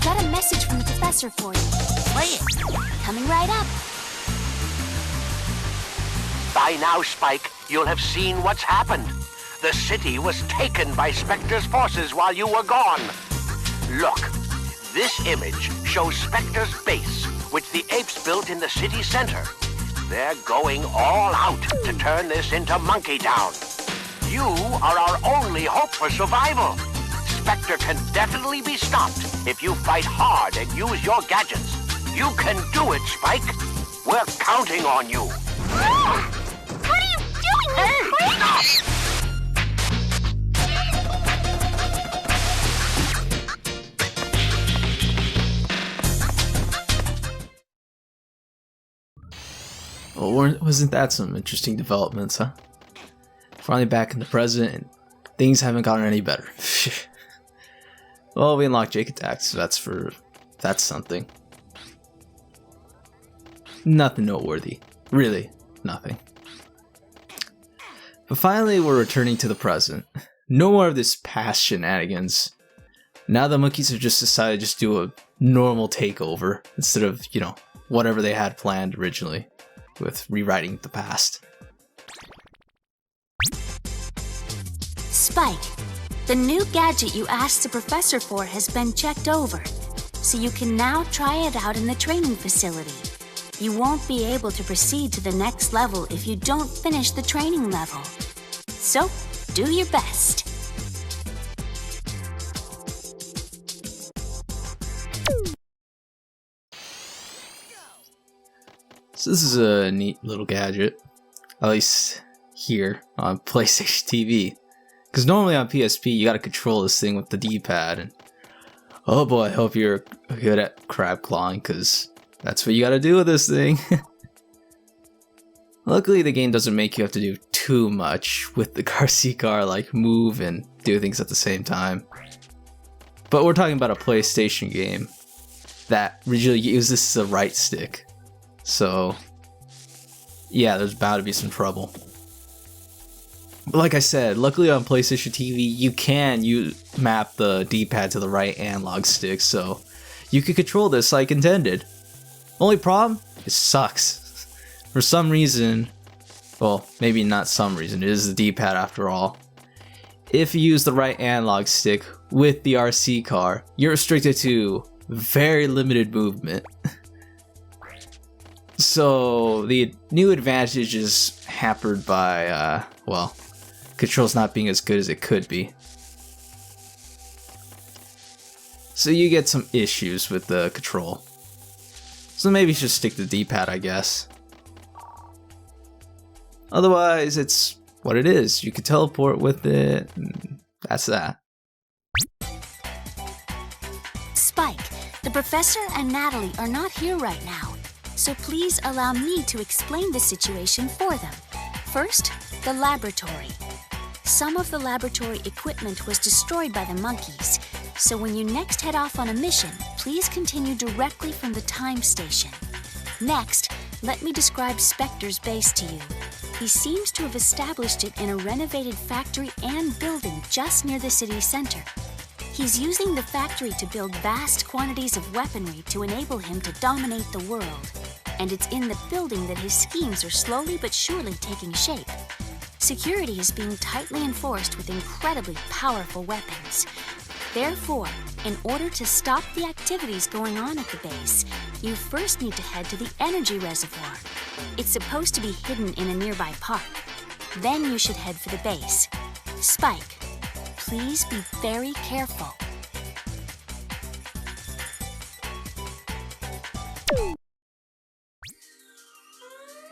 I've got a message from the professor for you. Play it. Coming right up. By now, Spike, you'll have seen what's happened. The city was taken by Spectre's forces while you were gone. Look, this image shows Spectre's base, which the apes built in the city center. They're going all out to turn this into Monkey Town. You are our only hope for survival. Spectre can definitely be stopped if you fight hard and use your gadgets. You can do it, Spike. We're counting on you. What are you doing? Hey, stop! Well, wasn't that some interesting developments, huh? Finally back in the present, and things haven't gotten any better. Well, we unlocked Jake attacks, so that's something. Nothing noteworthy. Really, nothing. But finally, we're returning to the present. No more of this past shenanigans. Now the monkeys have just decided to just do a normal takeover instead of, whatever they had planned originally with rewriting the past. Spike, the new gadget you asked the professor for has been checked over, so you can now try it out in the training facility. You won't be able to proceed to the next level if you don't finish the training level. So, do your best. So this is a neat little gadget, at least here on PlayStation TV. Because normally on PSP you gotta control this thing with the D-pad, and oh boy, I hope you're good at crab clawing, because that's what you gotta do with this thing. Luckily the game doesn't make you have to do too much with the RC car, like move and do things at the same time. But we're talking about a PlayStation game that originally uses this as a right stick. So, yeah, there's bound to be some trouble. But like I said, luckily on PlayStation TV, you can map the D-pad to the right analog stick, so you can control this like intended. Only problem? It sucks. For some reason, well, maybe not some reason, it is the D-pad after all. If you use the right analog stick with the RC car, you're restricted to very limited movement. So the new advantage is hampered by, well, controls not being as good as it could be. So you get some issues with the control. So maybe you should stick to the D-pad, I guess. Otherwise, it's what it is. You can teleport with it, and that's that. Spike, the professor and Natalie are not here right now, so please allow me to explain the situation for them. First, the laboratory. Some of the laboratory equipment was destroyed by the monkeys, so when you next head off on a mission, please continue directly from the time station. Next, let me describe Spectre's base to you. He seems to have established it in a renovated factory and building just near the city center. He's using the factory to build vast quantities of weaponry to enable him to dominate the world. And it's in the building that his schemes are slowly but surely taking shape. Security is being tightly enforced with incredibly powerful weapons. Therefore, in order to stop the activities going on at the base, you first need to head to the energy reservoir. It's supposed to be hidden in a nearby park. Then you should head for the base. Spike, please be very careful.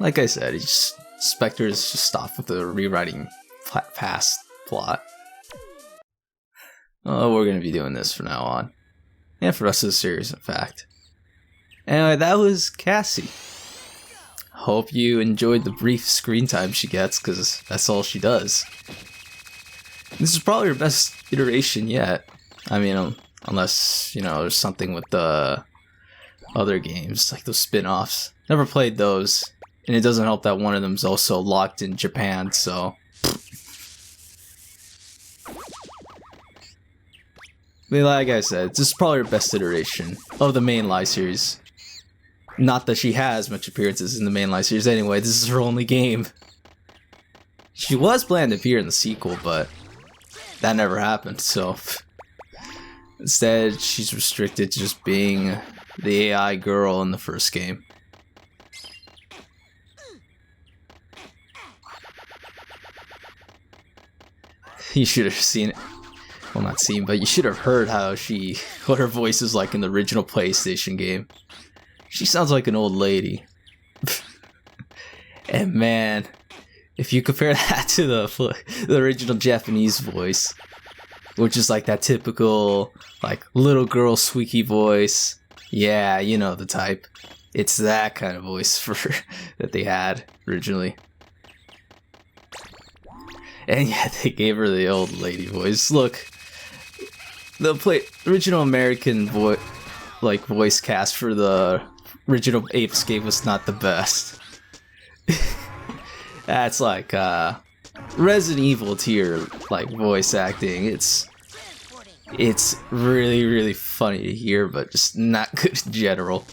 Like I said, Spectre is just off with the rewriting past plot. Oh, we're gonna be doing this from now on. And for the rest of the series, in fact. Anyway, that was Cassie. Hope you enjoyed the brief screen time she gets, because that's all she does. This is probably her best iteration yet. I mean, unless, there's something with the other games, like those spin-offs. Never played those, and it doesn't help that one of them's also locked in Japan, so... mean, like I said, this is probably her best iteration of the main live series. Not that she has much appearances in the main live series anyway, this is her only game. She was planned to appear in the sequel, but that never happened, so... Instead, she's restricted to just being the AI girl in the first game. You should have seen it. Well, not seen, but you should have heard what her voice is like in the original PlayStation game. She sounds like an old lady. And man, if you compare that to the original Japanese voice, which is like that typical, like, little girl squeaky voice. Yeah, you know the type. It's that kind of voice that they had originally. And yeah, they gave her the old lady voice. Look, the original American voice cast for the original Ape Escape was not the best. That's like Resident Evil tier like voice acting. It's really, really funny to hear, but just not good in general.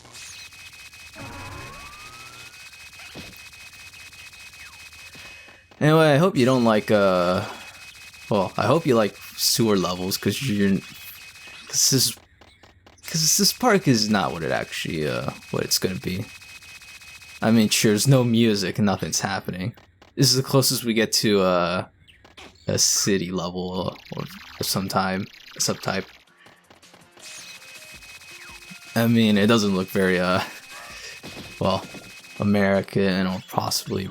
Anyway, I hope you don't like, well, I hope you like sewer levels, because this park is not what it actually, what it's gonna be. I mean, sure, there's no music and nothing's happening. This is the closest we get to, a city level, or subtype. I mean, it doesn't look very, well, American or possibly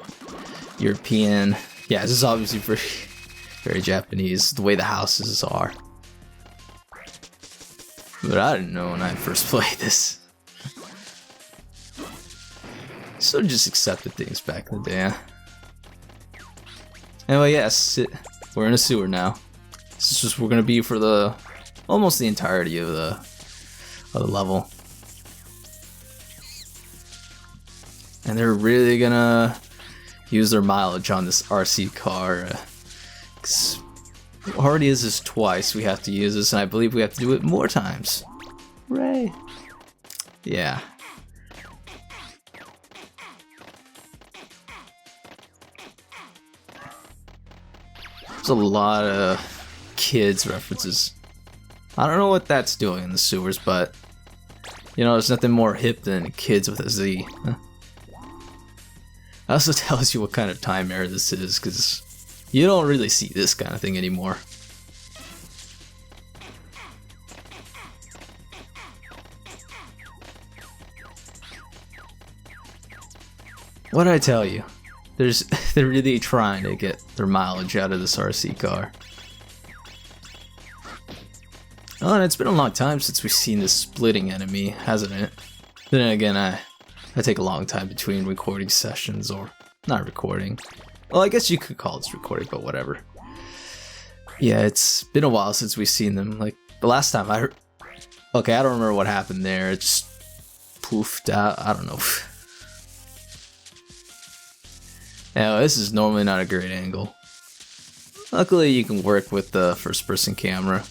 European. Yeah, this is obviously very Japanese, the way the houses are. But I didn't know when I first played this. So just accepted things back in the day. Anyway, yes, we're in a sewer now. This is just we're gonna be for almost the entirety of the level. And they're really gonna use their mileage on this RC car. Already is this twice we have to use this, and I believe we have to do it more times. Hooray! Yeah. There's a lot of kids references. I don't know what that's doing in the sewers, but you know, there's nothing more hip than kids with a Z. Huh? It also tells you what kind of time era this is, because you don't really see this kind of thing anymore. What did I tell you? They're really trying to get their mileage out of this RC car. Oh, and it's been a long time since we've seen this splitting enemy, hasn't it? Then again, I take a long time between recording sessions, or not recording. Well, I guess you could call this recording, but whatever. Yeah, it's been a while since we've seen them. Like, the last time I heard... Okay, I don't remember what happened there. It just poofed out. I don't know. Now, this is normally not a great angle. Luckily, you can work with the first-person camera.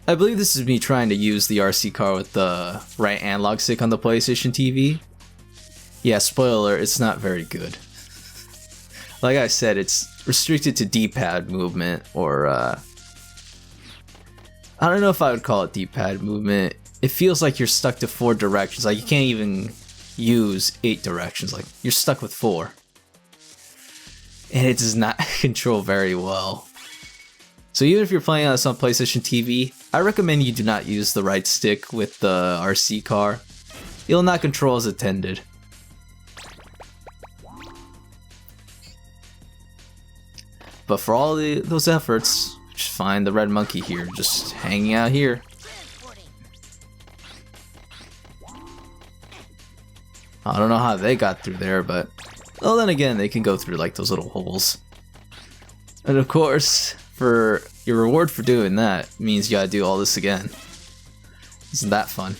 I believe this is me trying to use the RC car with the right analog stick on the PlayStation TV. Yeah, spoiler, it's not very good. Like I said, it's restricted to D-pad movement, or I don't know if I would call it D-pad movement. It feels like you're stuck to 4 directions, like you can't even use 8 directions, like you're stuck with 4. And it does not control very well. So even if you're playing on this on PlayStation TV, I recommend you do not use the right stick with the RC car. You'll not control as intended. But for all those efforts, just find the red monkey here, just hanging out here. I don't know how they got through there, but... Well, then again, they can go through like those little holes. And of course, for your reward for doing that means you gotta do all this again. Isn't that fun?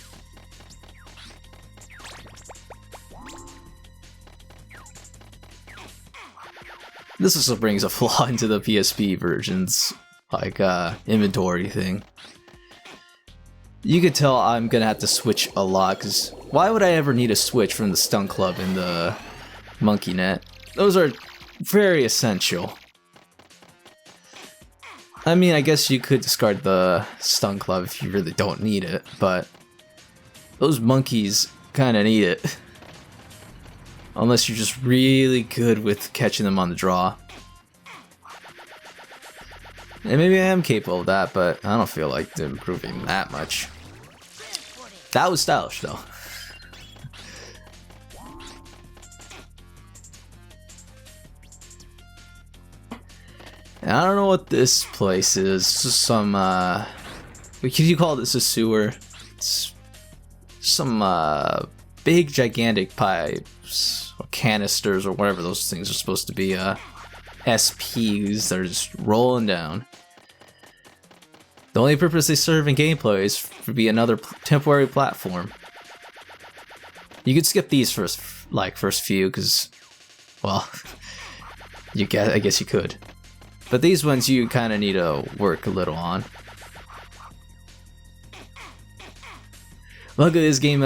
This also brings a flaw into the PSP versions, like inventory thing. You could tell I'm gonna have to switch a lot, because why would I ever need a switch from the Stun Club and the Monkey Net? Those are very essential. I mean, I guess you could discard the Stun Club if you really don't need it, but those monkeys kinda need it. Unless you're just really good with catching them on the draw. And maybe I am capable of that, but I don't feel like improving that much. That was stylish, though. And I don't know what this place is. It's just some, could you call this a sewer? It's some, big, gigantic pipes, or canisters, or whatever those things are supposed to be, SPs that are just rolling down. The only purpose they serve in gameplay is to be another temporary platform. You could skip these first few, because, well, I guess you could. But these ones you kind of need to work a little on. Luckily, this game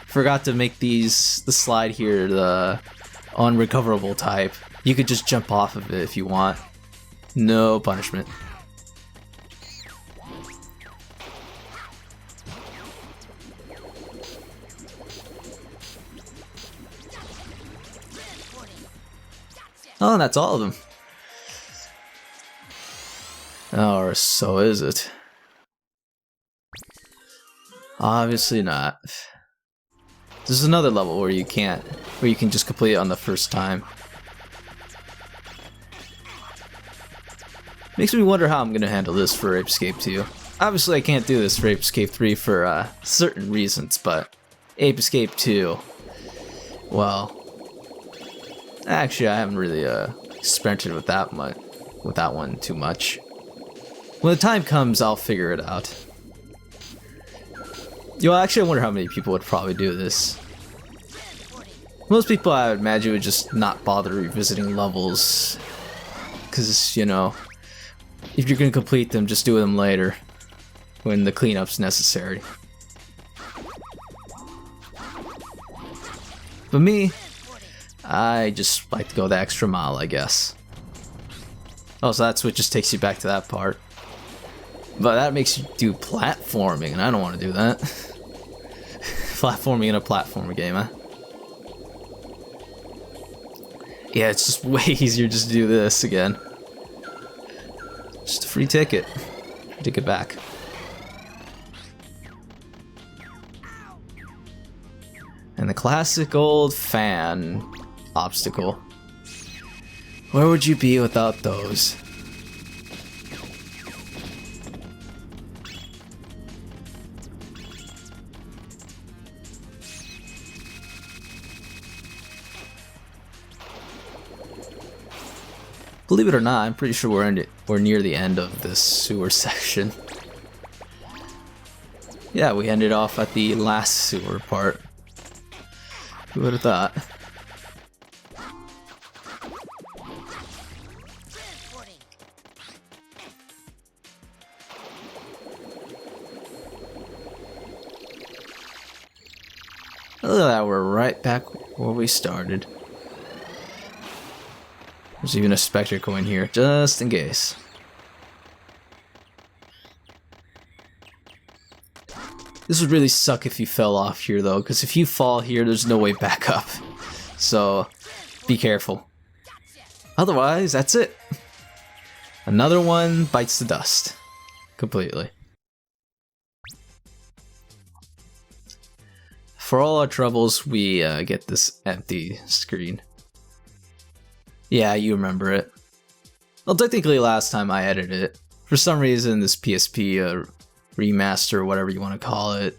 forgot to make the slide here the unrecoverable type. You could just jump off of it if you want. No punishment. Oh, and that's all of them. Or so is it. Obviously not. This is another level where you can just complete it on the first time. Makes me wonder how I'm gonna handle this for Ape Escape 2. Obviously I can't do this for Ape Escape 3 for certain reasons, but Ape Escape 2, well, actually I haven't really experimented with that one too much. When the time comes, I'll figure it out. Yo, actually, I wonder how many people would probably do this. Most people, I would imagine, would just not bother revisiting levels. Because, you know, if you're going to complete them, just do them later. When the cleanup's necessary. But me, I just like to go the extra mile, I guess. Oh, so that's what just takes you back to that part. But that makes you do platforming, and I don't want to do that. Platforming in a platformer game, huh? Yeah, it's just way easier just to do this again. Just a free ticket. Ticket back. And the classic old fan obstacle. Where would you be without those? Believe it or not, I'm pretty sure we're near the end of this sewer section. Yeah, we ended off at the last sewer part. Who would have thought? Look at that, we're right back where we started. There's even a Spectre coin here, just in case. This would really suck if you fell off here though, because if you fall here, there's no way back up. So, be careful. Otherwise, that's it. Another one bites the dust. Completely. For all our troubles, we get this empty screen. Yeah, you remember it. Well, technically last time I edited it. For some reason, this PSP remaster, or whatever you want to call it,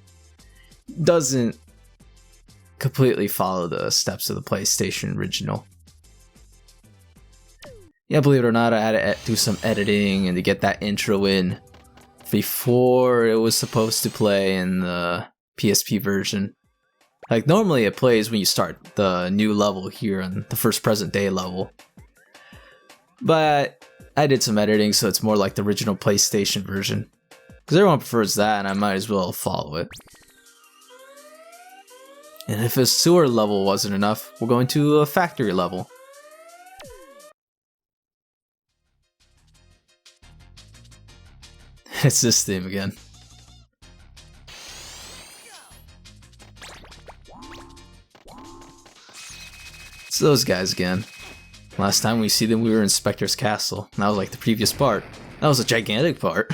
doesn't completely follow the steps of the PlayStation original. Yeah, believe it or not, I had to do some editing and to get that intro in before it was supposed to play in the PSP version. Like, normally it plays when you start the new level here on the first present day level. But I did some editing, so it's more like the original PlayStation version. Because everyone prefers that, and I might as well follow it. And if a sewer level wasn't enough, we're going to a factory level. It's this theme again. It's those guys again. Last time we see them, we were in Spectre's castle. That was like the previous part. That was a gigantic part.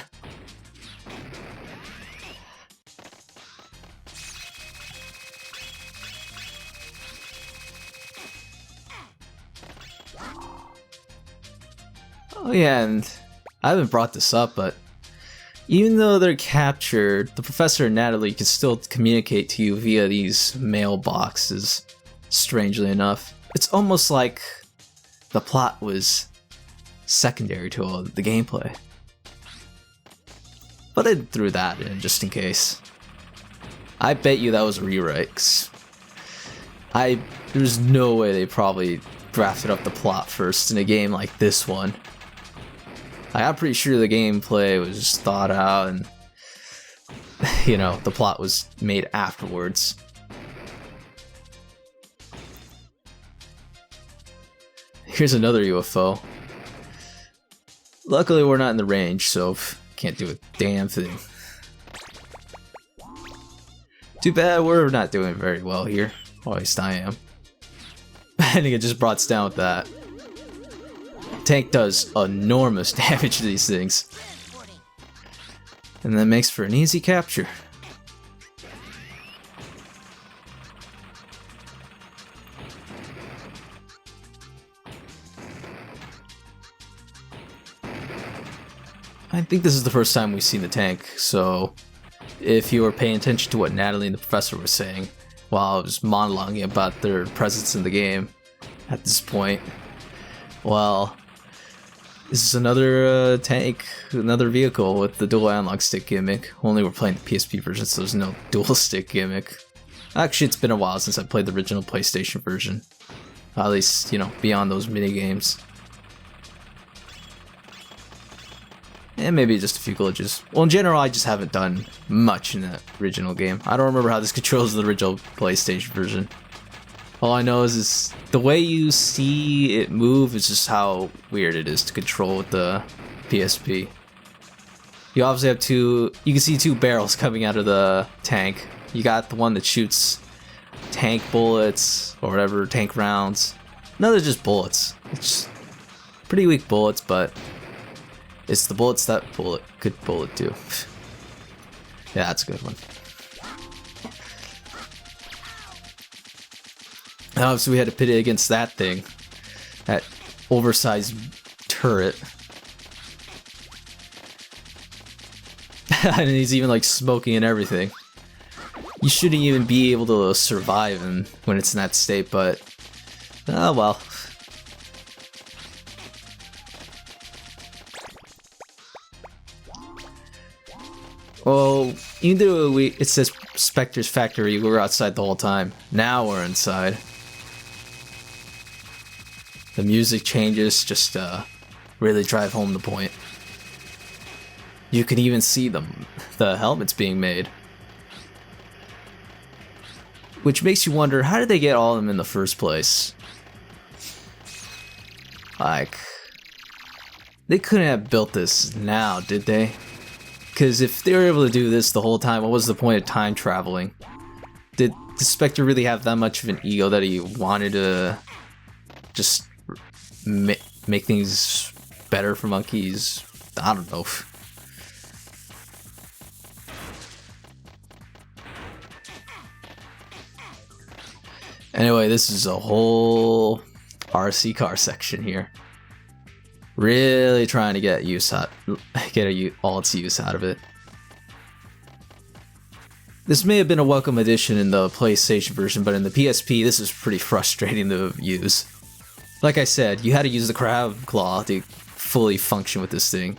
Oh yeah, and I haven't brought this up, but even though they're captured, the professor and Natalie can still communicate to you via these mailboxes, strangely enough. It's almost like the plot was secondary to all the gameplay. But they threw that in just in case. I bet you that was a rewrite, 'cause there's no way they probably drafted up the plot first in a game like this one. I'm pretty sure the gameplay was just thought out and, you know, the plot was made afterwards. Here's another UFO. Luckily we're not in the range, so can't do a damn thing. Too bad we're not doing very well here. Or at least I am. I think it just brought us down with that. Tank does enormous damage to these things. And that makes for an easy capture. I think this is the first time we've seen the tank, so if you were paying attention to what Natalie and the professor were saying while I was monologuing about their presence in the game at this point, well, this is another tank, another vehicle with the dual analog stick gimmick. Only we're playing the PSP version, so there's no dual stick gimmick. Actually, it's been a while since I played the original PlayStation version. At least, you know, beyond those mini-games. And maybe just a few glitches. Well, in general, I just haven't done much in the original game. I don't remember how this controls the original PlayStation version. All I know is the way you see it move is just how weird it is to control with the PSP. You obviously have you can see two barrels coming out of the tank. You got the one that shoots tank bullets, or whatever, tank rounds. No, they're just bullets. It's pretty weak bullets, but it's the bullets that could bullet too. Yeah, that's a good one. And obviously we had to pit it against that thing. That oversized turret. And he's even like smoking and everything. You shouldn't even be able to survive when it's in that state, but oh well. Well, even though it says Spectre's factory, we were outside the whole time. Now we're inside. The music changes just to really drive home the point. You can even see the helmets being made. Which makes you wonder, how did they get all of them in the first place? Like, they couldn't have built this now, did they? Because if they were able to do this the whole time, what was the point of time traveling? Did Spectre really have that much of an ego that he wanted to just make things better for monkeys? I don't know. Anyway, this is a whole RC car section here. Really trying to get all its use out of it. This may have been a welcome addition in the PlayStation version, but in the PSP, this is pretty frustrating to use. Like I said, you had to use the crab claw to fully function with this thing.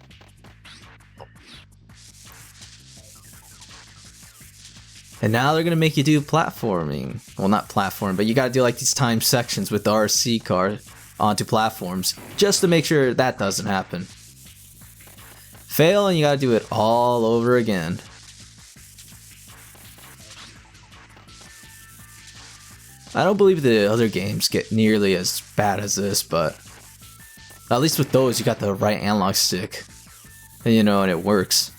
And now they're gonna make you do platforming. Well, not platform, but you gotta do like these time sections with the RC car onto platforms, just to make sure that doesn't happen. Fail and you gotta do it all over again. I don't believe the other games get nearly as bad as this, but at least with those you got the right analog stick. And you know, and it works.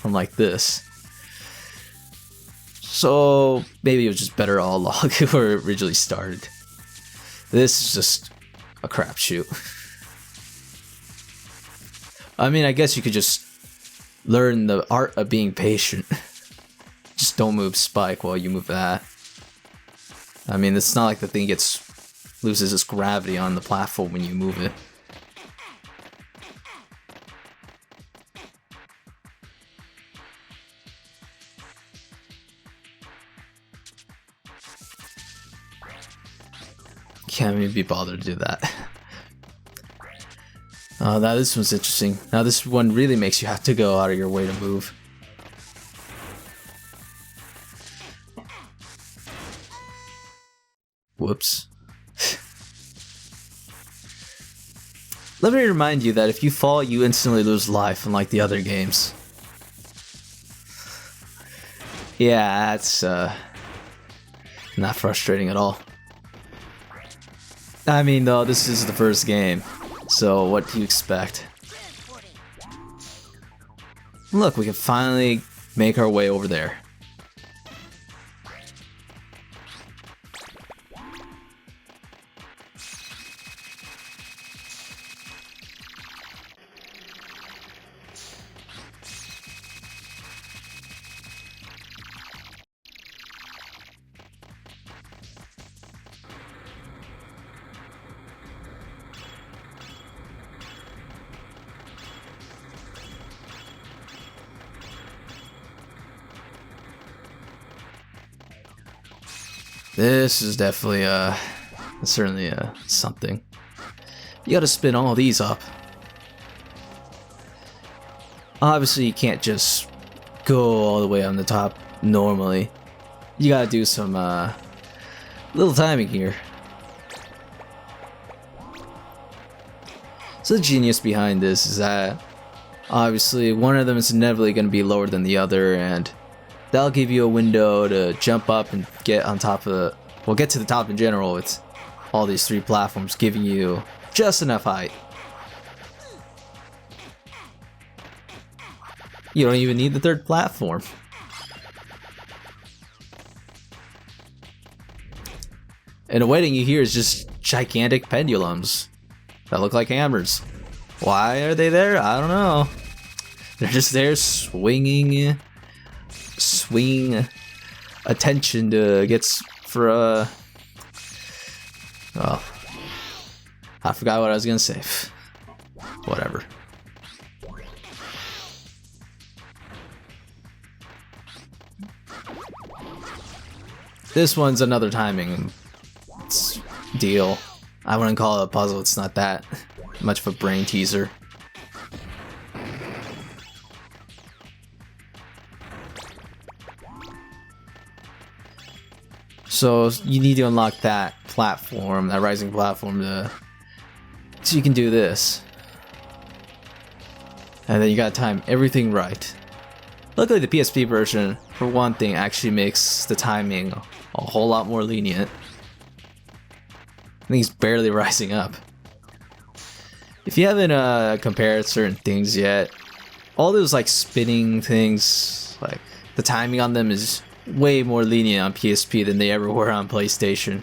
Unlike this. So maybe it was just better all along where it originally started. This is just a crapshoot. I mean, I guess you could just learn the art of being patient. Just don't move Spike while you move that. I mean, it's not like the thing loses its gravity on the platform when you move it. Can't even be bothered to do that. Now this one's interesting. Now this one really makes you have to go out of your way to move. Whoops. Let me remind you that if you fall, you instantly lose life, unlike the other games. Yeah, that's not frustrating at all. I mean, though, this is the first game, so what do you expect? Look, we can finally make our way over there. This is definitely certainly something. You gotta spin all these up. Obviously you can't just go all the way on the top normally. You gotta do some little timing here. So the genius behind this is that obviously one of them is inevitably going to be lower than the other, and that'll give you a window to jump up and get on top of the, well, get to the top in general with all these three platforms giving you just enough height. You don't even need the third platform. And awaiting you here is just gigantic pendulums that look like hammers. Why are they there? I don't know. They're just there swinging attention to for well, I forgot what I was gonna say. Whatever. This one's another timing deal. I wouldn't call it a puzzle, it's not that much of a brain teaser. So you need to unlock that platform, that rising platform, so you can do this. And then you gotta time everything right. Luckily the PSP version, for one thing, actually makes the timing a whole lot more lenient. I think he's barely rising up. If you haven't compared certain things yet, all those like spinning things, like the timing on them is way more lenient on PSP than they ever were on PlayStation.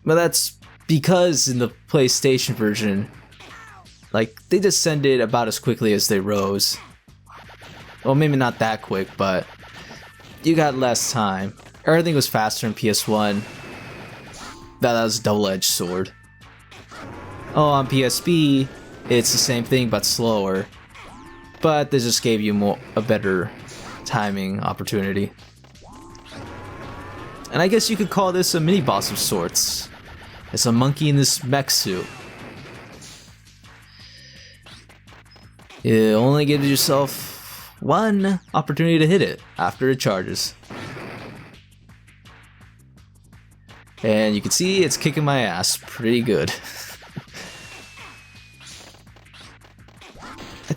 But that's because in the PlayStation version, like, they descended about as quickly as they rose. Well, maybe not that quick, but you got less time. Everything was faster in PS1. That was a double-edged sword. Oh, on PSP, it's the same thing but slower. But they just gave you a better timing opportunity. And I guess you could call this a mini-boss of sorts. It's a monkey in this mech suit. You only give yourself one opportunity to hit it after it charges. And you can see it's kicking my ass pretty good.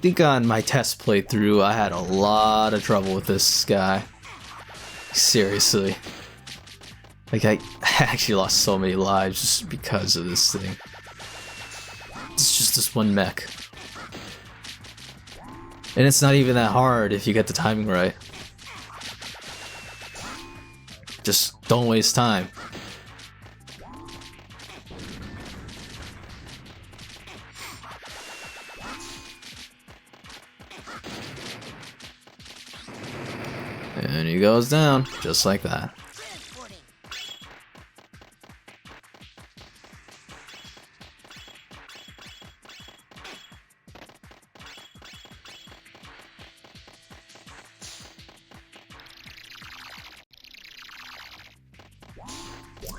think on my test playthrough, I had a lot of trouble with this guy. Seriously. Like, I actually lost so many lives just because of this thing. It's just this one mech. And it's not even that hard if you get the timing right. Just don't waste time. And he goes down, just like that.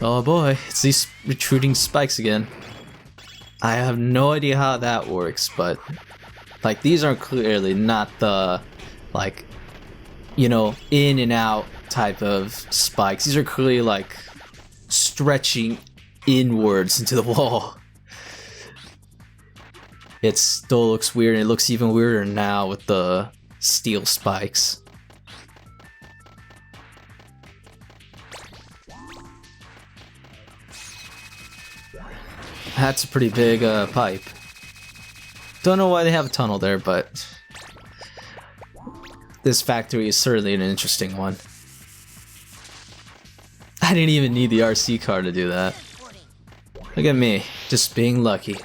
Oh boy, it's these retreating spikes again. I have no idea how that works, but like these are clearly not the like, you know, in and out type of spikes. These are clearly like stretching inwards into the wall. It still looks weird, and it looks even weirder now with the steel spikes. That's a pretty big pipe. Don't know why they have a tunnel there, but this factory is certainly an interesting one. I didn't even need the RC car to do that. Look at me, just being lucky.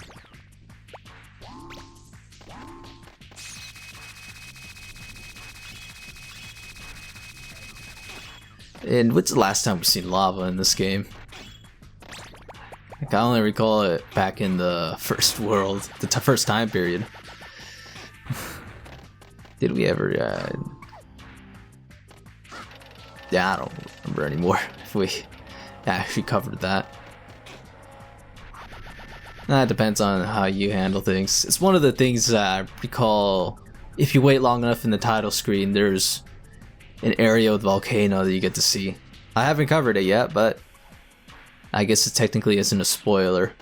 And when's the last time we've seen lava in this game? Like, I only recall it back in the first world, the first time period. Did we ever? Yeah, I don't remember anymore. If we actually covered that. That depends on how you handle things. It's one of the things that I recall. If you wait long enough in the title screen, there's an area with volcano that you get to see. I haven't covered it yet, but I guess it technically isn't a spoiler.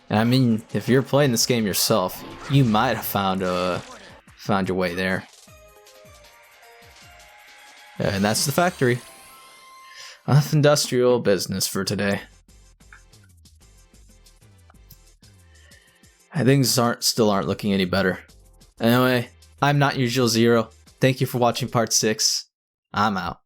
And I mean, if you're playing this game yourself, you might have found your way there. And that's the factory. Enough industrial business for today. Things still aren't looking any better. Anyway, I'm notyourusualZero. Thank you for watching part 6. I'm out.